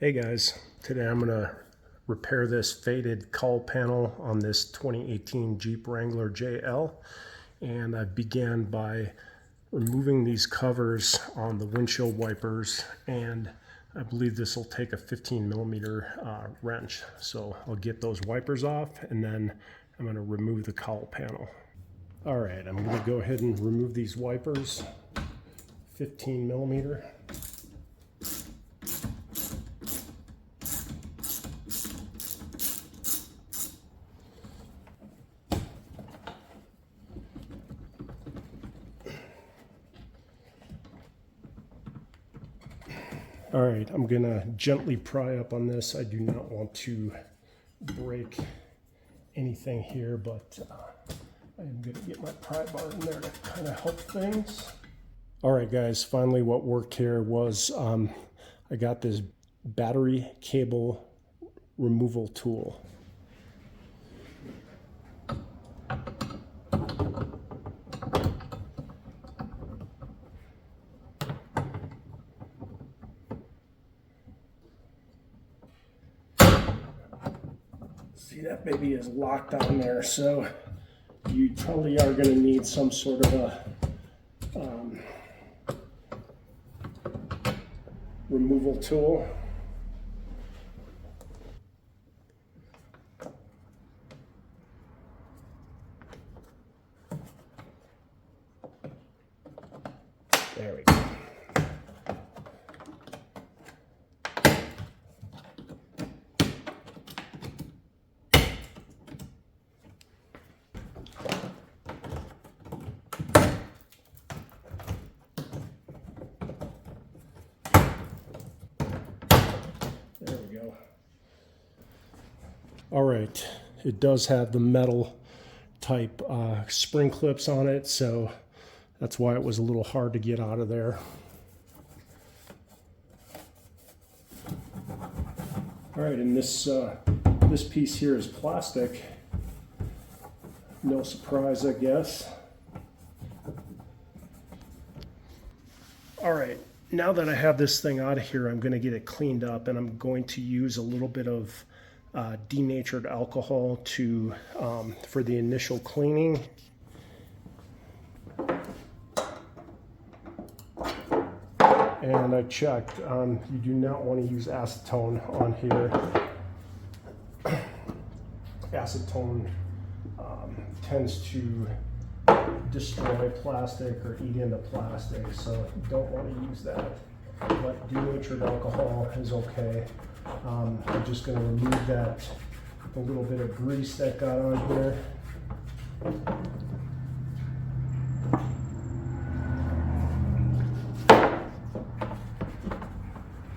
Hey guys, today I'm going to repair this faded cowl panel on this 2018 Jeep Wrangler JL, and I began by removing these covers on the windshield wipers, and I believe this will take a 15mm wrench. So I'll get those wipers off and then I'm going to remove the cowl panel. Alright, I'm going to go ahead and remove these wipers, 15mm. All right, I'm gonna gently pry up on this. I do not want to break anything here, but I am gonna get my pry bar in there to kind of help things. All right, guys, finally what worked here was I got this battery cable removal tool. See, that baby is locked on there, so you probably are going to need some sort of a removal tool. There we go. There we go. All right, it does have the metal type spring clips on it, so that's why it was a little hard to get out of there. All right, and this piece here is plastic. No surprise, I guess. All right, now that I have this thing out of here, I'm going to get it cleaned up, and I'm going to use a little bit of denatured alcohol to for the initial cleaning. And I checked, you do not want to use acetone on here. Acetone tends to destroy plastic or eat into plastic, so you don't want to use that. But denatured alcohol is okay. I'm just going to remove that, the little bit of grease that got on here.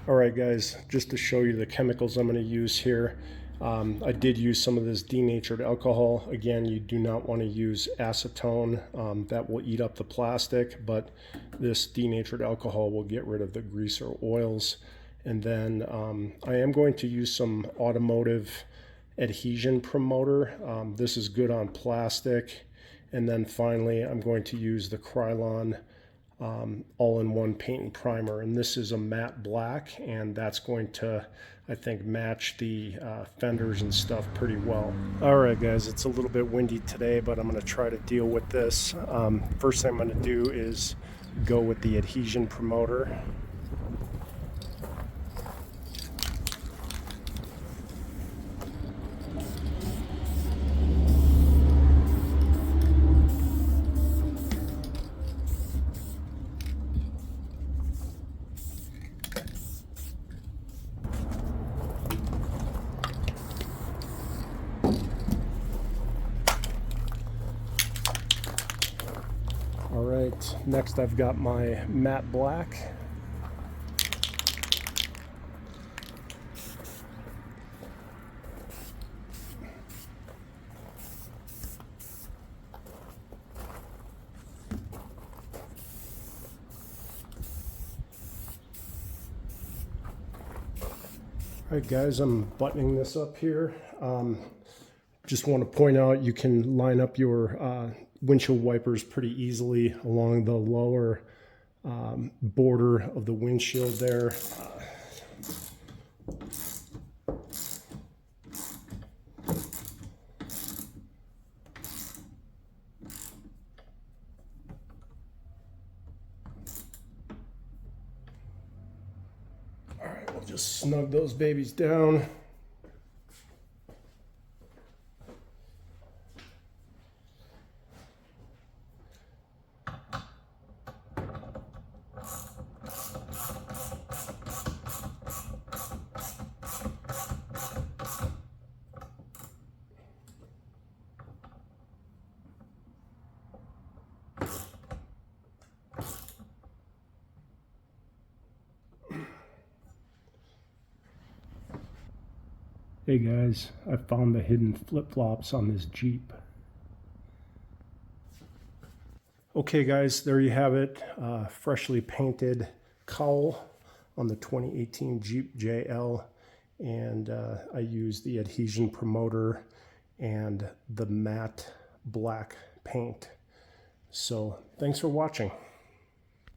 Alright guys, just to show you the chemicals I'm going to use here. I did use some of this denatured alcohol. Again, you do not want to use acetone. That will eat up the plastic, but this denatured alcohol will get rid of the grease or oils. And then I am going to use some automotive adhesion promoter. This is good on plastic. And then finally, I'm going to use the Krylon all-in-one paint and primer, and this is a matte black, and that's going to, I think, match the fenders and stuff pretty well. All right guys, it's a little bit windy today, but I'm going to try to deal with this. First thing I'm going to do is go with the adhesion promoter. All right, next I've got my matte black. All right guys, I'm buttoning this up here. Just want to point out you can line up your windshield wipers pretty easily along the lower border of the windshield there. just snug those babies down. Hey guys, I found the hidden flip-flops on this Jeep. Okay guys, there you have it. Freshly painted cowl on the 2018 Jeep JL. And I used the adhesion promoter and the matte black paint. So thanks for watching.